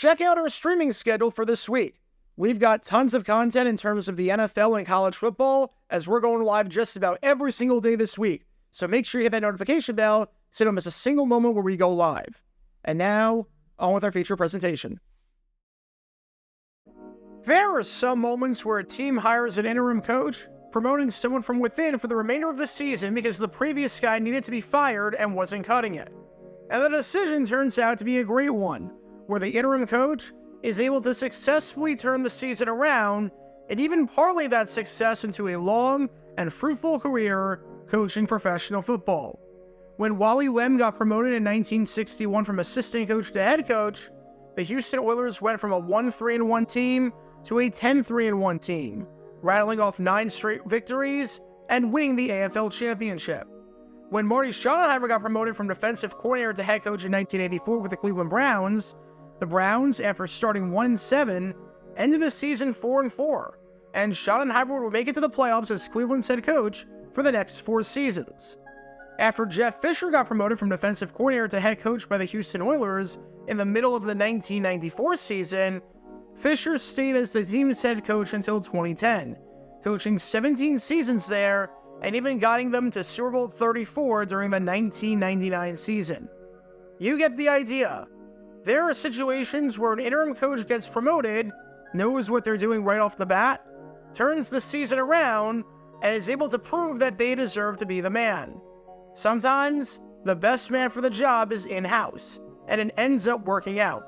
check out our streaming schedule for this week. We've got tons of content in terms of the NFL and college football, as we're going live just about every single day this week. So make sure you hit that notification bell so you don't miss a single moment where we go live. And now, on with our feature presentation. There are some moments where a team hires an interim coach, promoting someone from within for the remainder of the season because the previous guy needed to be fired and wasn't cutting it. And the decision turns out to be a great one, where the interim coach is able to successfully turn the season around and even parlay that success into a long and fruitful career coaching professional football. When Wally Lem got promoted in 1961 from assistant coach to head coach, the Houston Oilers went from a 1-3-1 team to a 10-3-1 team, rattling off 9 straight victories and winning the AFL championship. When Marty Schottenheimer got promoted from defensive coordinator to head coach in 1984 with the Cleveland Browns, the Browns, after starting 1-7, ended the season 4-4, and Schottenheimer would make it to the playoffs as Cleveland's head coach for the next 4 seasons. After Jeff Fisher got promoted from defensive coordinator to head coach by the Houston Oilers in the middle of the 1994 season, Fisher stayed as the team's head coach until 2010, coaching 17 seasons there and even guiding them to Super Bowl 34 during the 1999 season. You get the idea. There are situations where an interim coach gets promoted, knows what they're doing right off the bat, turns the season around, and is able to prove that they deserve to be the man. Sometimes, the best man for the job is in-house, and it ends up working out.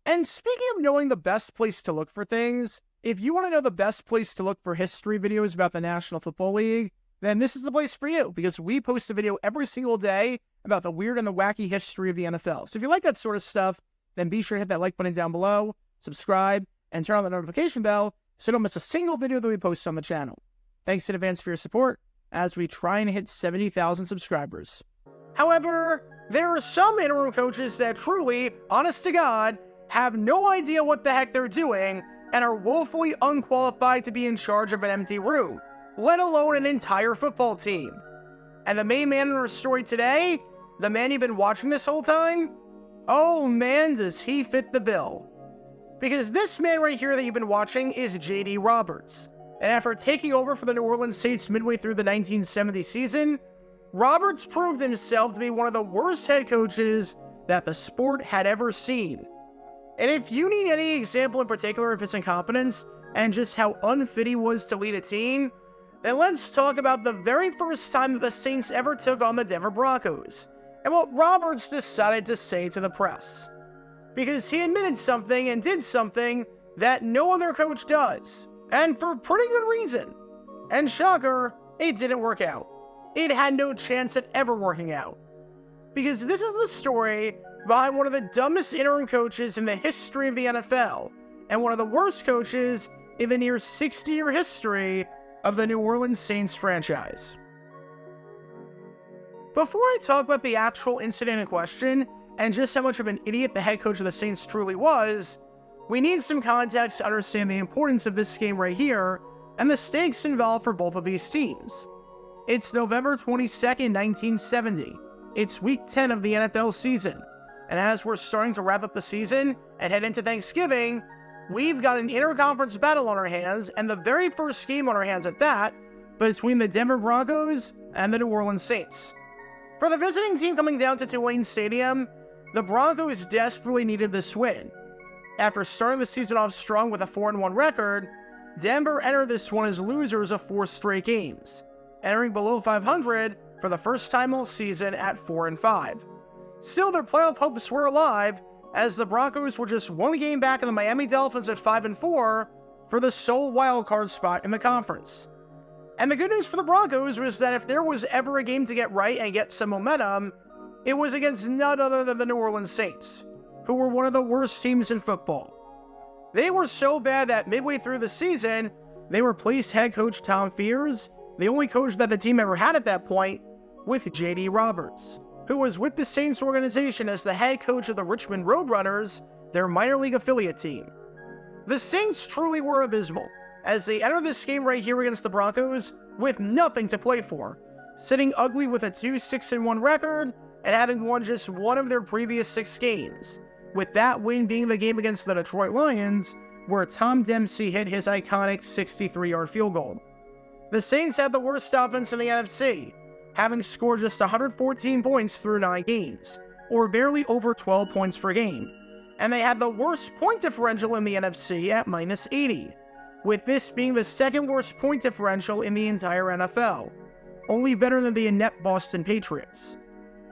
And speaking of knowing the best place to look for things, if you want to know the best place to look for history videos about the National Football League, then this is the place for you, because we post a video every single day about the weird and the wacky history of the NFL. So if you like that sort of stuff, then be sure to hit that like button down below, subscribe, and turn on the notification bell so you don't miss a single video that we post on the channel. Thanks in advance for your support as we try and hit 70,000 subscribers. However, there are some interim coaches that truly, honest to God, have no idea what the heck they're doing and are woefully unqualified to be in charge of an empty room, let alone an entire football team. And the main man in our story today, the man you've been watching this whole time, oh man, does he fit the bill. Because this man right here that you've been watching is J.D. Roberts. And after taking over for the New Orleans Saints midway through the 1970 season, Roberts proved himself to be one of the worst head coaches that the sport had ever seen. And if you need any example in particular of his incompetence and just how unfit he was to lead a team, then let's talk about the very first time that the Saints ever took on the Denver Broncos, and what Roberts decided to say to the press. Because he admitted something and did something that no other coach does, and for pretty good reason. And shocker, it didn't work out. It had no chance at ever working out. Because this is the story behind one of the dumbest interim coaches in the history of the NFL, and one of the worst coaches in the near 60-year history of the New Orleans Saints franchise. Before I talk about the actual incident in question, and just how much of an idiot the head coach of the Saints truly was, we need some context to understand the importance of this game right here, and the stakes involved for both of these teams. It's November 22nd, 1970. It's Week 10 of the NFL season. And as we're starting to wrap up the season and head into Thanksgiving, we've got an interconference battle on our hands, and the very first game on our hands at that, between the Denver Broncos and the New Orleans Saints. For the visiting team coming down to Tulane Stadium, the Broncos desperately needed this win. After starting the season off strong with a 4-1 record, Denver entered this one as losers of 4 straight games, entering below 500 for the first time all season at 4-5. Still, their playoff hopes were alive, as the Broncos were just 1 game back of the Miami Dolphins at 5-4 for the sole wildcard spot in the conference. And the good news for the Broncos was that if there was ever a game to get right and get some momentum, it was against none other than the New Orleans Saints, who were one of the worst teams in football. They were so bad that midway through the season, they replaced head coach Tom Fears, the only coach that the team ever had at that point, with J.D. Roberts, who was with the Saints organization as the head coach of the Richmond Roadrunners, their minor league affiliate team. The Saints truly were abysmal, as they entered this game right here against the Broncos with nothing to play for, sitting ugly with a 2-6-1 record and having won just one of their previous 6 games, with that win being the game against the Detroit Lions, where Tom Dempsey hit his iconic 63-yard field goal. The Saints had the worst offense in the NFC, having scored just 114 points through 9 games, or barely over 12 points per game, and they had the worst point differential in the NFC at -80, with this being the second worst point differential in the entire NFL, only better than the inept Boston Patriots.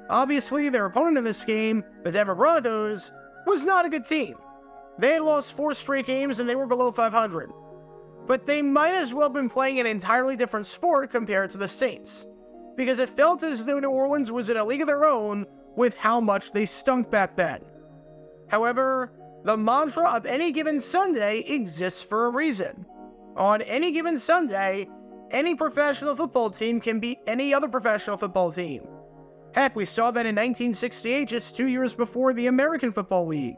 Obviously, their opponent in this game, the Denver Broncos, was not a good team. They had lost 4 straight games and they were below 500. But they might as well have been playing an entirely different sport compared to the Saints, because it felt as though New Orleans was in a league of their own with how much they stunk back then. However, the mantra of any given Sunday exists for a reason. On any given Sunday, any professional football team can beat any other professional football team. Heck, we saw that in 1968, just 2 years before the American Football League,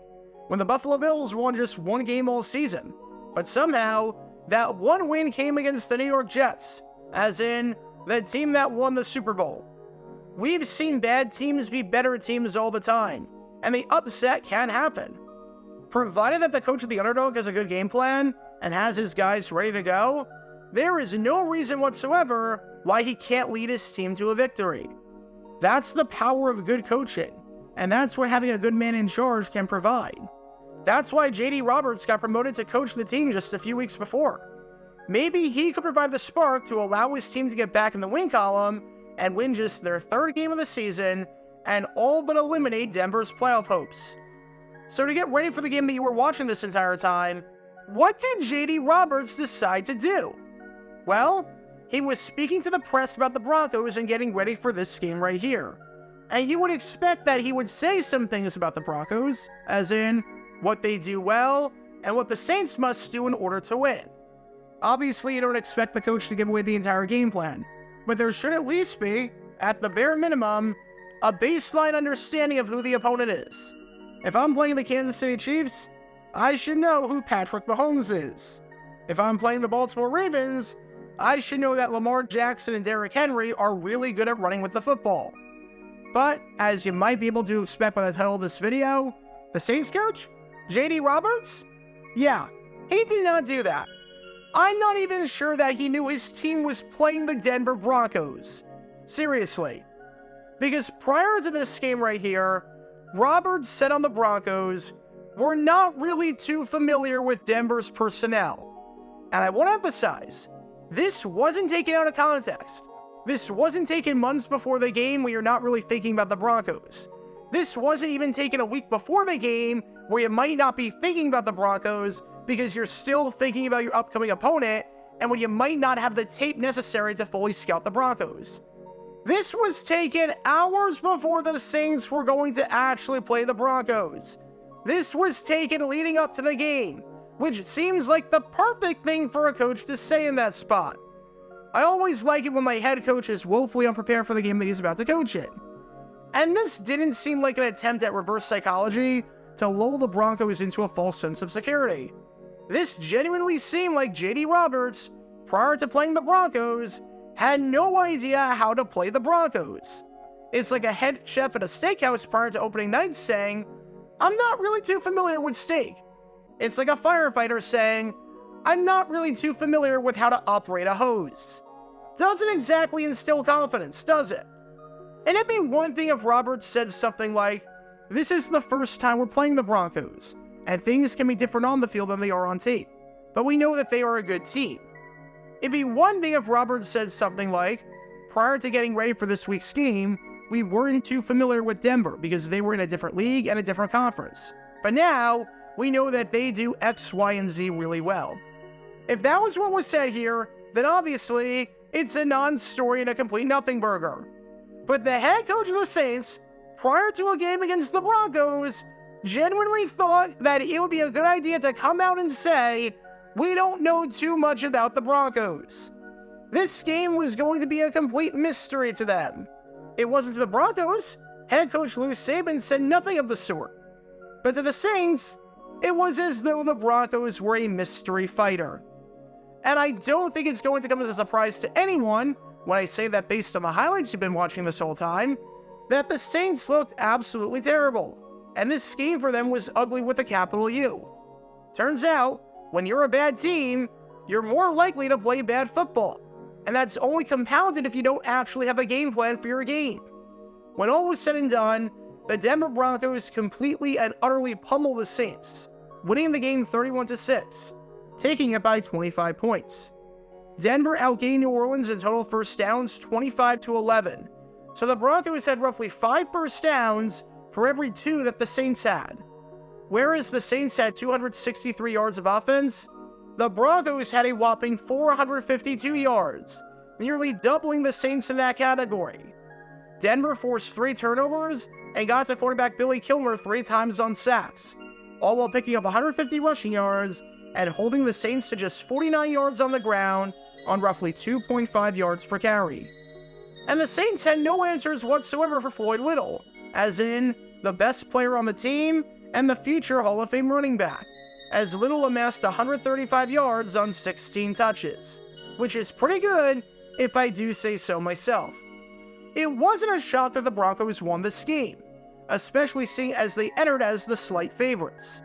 when the Buffalo Bills won just 1 game all season. But somehow, that one win came against the New York Jets, as in, the team that won the Super Bowl. We've seen bad teams beat better teams all the time, and the upset can happen. Provided that the coach of the underdog has a good game plan and has his guys ready to go, there is no reason whatsoever why he can't lead his team to a victory. That's the power of good coaching, and that's what having a good man in charge can provide. That's why J.D. Roberts got promoted to coach the team just a few weeks before. Maybe he could provide the spark to allow his team to get back in the win column and win just their 3rd game of the season and all but eliminate Denver's playoff hopes. So to get ready for the game that you were watching this entire time, what did J.D. Roberts decide to do? Well, he was speaking to the press about the Broncos and getting ready for this game right here. And you would expect that he would say some things about the Broncos, as in what they do well and what the Saints must do in order to win. Obviously, you don't expect the coach to give away the entire game plan, but there should at least be, at the bare minimum, a baseline understanding of who the opponent is. If I'm playing the Kansas City Chiefs, I should know who Patrick Mahomes is. If I'm playing the Baltimore Ravens, I should know that Lamar Jackson and Derrick Henry are really good at running with the football. But, as you might be able to expect by the title of this video, the Saints coach, J.D. Roberts? Yeah, he did not do that. I'm not even sure that he knew his team was playing the Denver Broncos. Seriously. Because prior to this game right here, Roberts said on the Broncos, we're not really too familiar with Denver's personnel. And I want to emphasize, this wasn't taken out of context. This wasn't taken months before the game where you're not really thinking about the Broncos. This wasn't even taken a week before the game where you might not be thinking about the Broncos because you're still thinking about your upcoming opponent and when you might not have the tape necessary to fully scout the Broncos. This was taken hours before the Saints were going to actually play the Broncos. This was taken leading up to the game, which seems like the perfect thing for a coach to say in that spot. I always like it when my head coach is woefully unprepared for the game that he's about to coach in. And this didn't seem like an attempt at reverse psychology to lull the Broncos into a false sense of security. This genuinely seemed like J.D. Roberts, prior to playing the Broncos, had no idea how to play the Broncos. It's like a head chef at a steakhouse prior to opening night saying, I'm not really too familiar with steak. It's like a firefighter saying, I'm not really too familiar with how to operate a hose. Doesn't exactly instill confidence, does it? And it'd be one thing if Roberts said something like, this is the first time we're playing the Broncos, and things can be different on the field than they are on tape, but we know that they are a good team. It'd be one thing if Roberts said something like, prior to getting ready for this week's game, we weren't too familiar with Denver because they were in a different league and a different conference. But now, we know that they do X, Y, and Z really well. If that was what was said here, then obviously, it's a non-story and a complete nothing burger. But the head coach of the Saints, prior to a game against the Broncos, genuinely thought that it would be a good idea to come out and say, we don't know too much about the Broncos. This game was going to be a complete mystery to them. It wasn't to the Broncos. Head coach Lou Saban said nothing of the sort. But to the Saints, it was as though the Broncos were a mystery fighter. And I don't think it's going to come as a surprise to anyone when I say that based on the highlights you've been watching this whole time, that the Saints looked absolutely terrible. and this scheme for them was ugly with a capital U. Turns out, when you're a bad team, you're more likely to play bad football, and that's only compounded if you don't actually have a game plan for your game. When all was said and done, the Denver Broncos completely and utterly pummeled the Saints, winning the game 31-6, taking it by 25 points. Denver outgained New Orleans in total first downs 25-11, so the Broncos had roughly 5 first downs for every 2 that the Saints had. Whereas the Saints had 263 yards of offense, the Broncos had a whopping 452 yards, nearly doubling the Saints in that category. Denver forced 3 turnovers and got to quarterback Billy Kilmer 3 times on sacks, all while picking up 150 rushing yards and holding the Saints to just 49 yards on the ground on roughly 2.5 yards per carry. And the Saints had no answers whatsoever for Floyd Little, as in the best player on the team and the future Hall of Fame running back, as Little amassed 135 yards on 16 touches, which is pretty good if I do say so myself. It wasn't a shock that the Broncos won this game, especially seeing as they entered as the slight favorites.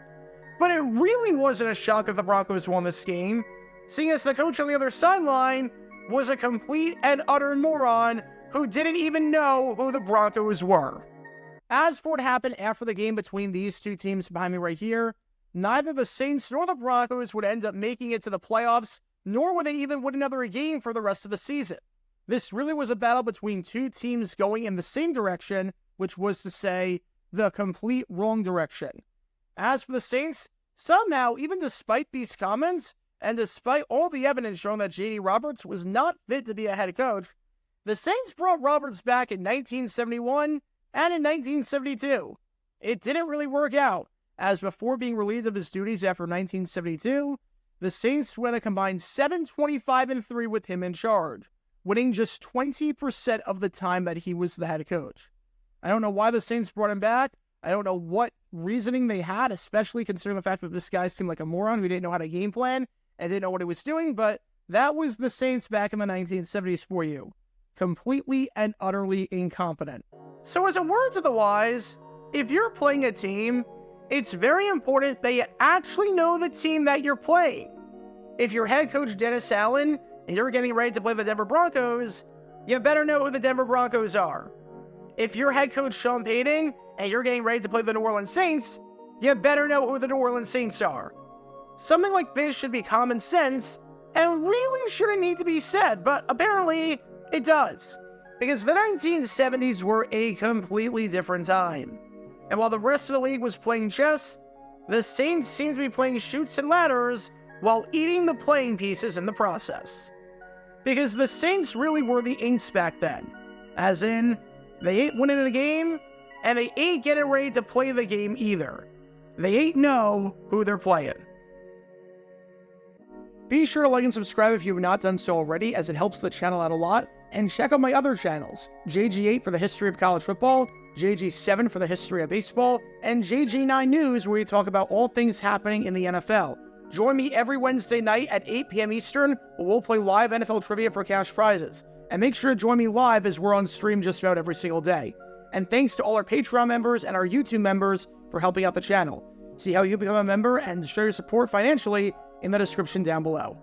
But it really wasn't a shock that the Broncos won this game, seeing as the coach on the other sideline was a complete and utter moron who didn't even know who the Broncos were. As for what happened after the game between these two teams behind me right here, neither the Saints nor the Broncos would end up making it to the playoffs, nor would they even win another game for the rest of the season. This really was a battle between two teams going in the same direction, which was to say, the complete wrong direction. As for the Saints, somehow, even despite these comments, and despite all the evidence showing that J.D. Roberts was not fit to be a head coach, the Saints brought Roberts back in 1971 and in 1972. It didn't really work out, as before being relieved of his duties after 1972, the Saints went a combined 7-25-3 with him in charge, winning just 20% of the time that he was the head coach. I don't know why the Saints brought him back. I don't know what reasoning they had, especially considering the fact that this guy seemed like a moron who didn't know how to game plan and didn't know what he was doing, but that was the Saints back in the 1970s for you. Completely and utterly incompetent. So as a word to the wise, if you're playing a team, it's very important that you actually know the team that you're playing. If you're head coach Dennis Allen and you're getting ready to play the Denver Broncos, you better know who the Denver Broncos are. If you're head coach Sean Payton and you're getting ready to play the New Orleans Saints, you better know who the New Orleans Saints are. Something like this should be common sense and really shouldn't need to be said, but apparently it does. Because the 1970s were a completely different time. And while the rest of the league was playing chess, the Saints seemed to be playing chutes and ladders while eating the playing pieces in the process. Because the Saints really were the Inks back then. As in, they ain't winning a game, and they ain't getting ready to play the game either. They ain't know who they're playing. Be sure to like and subscribe if you have not done so already, as it helps the channel out a lot. And check out my other channels, JG8 for the history of college football, JG7 for the history of baseball, and JG9 News, where we talk about all things happening in the NFL. Join me every Wednesday night at 8 p.m. Eastern, where we'll play live NFL trivia for cash prizes. And make sure to join me live, as we're on stream just about every single day. And thanks to all our Patreon members and our YouTube members for helping out the channel. See how you become a member and show your support financially in the description down below.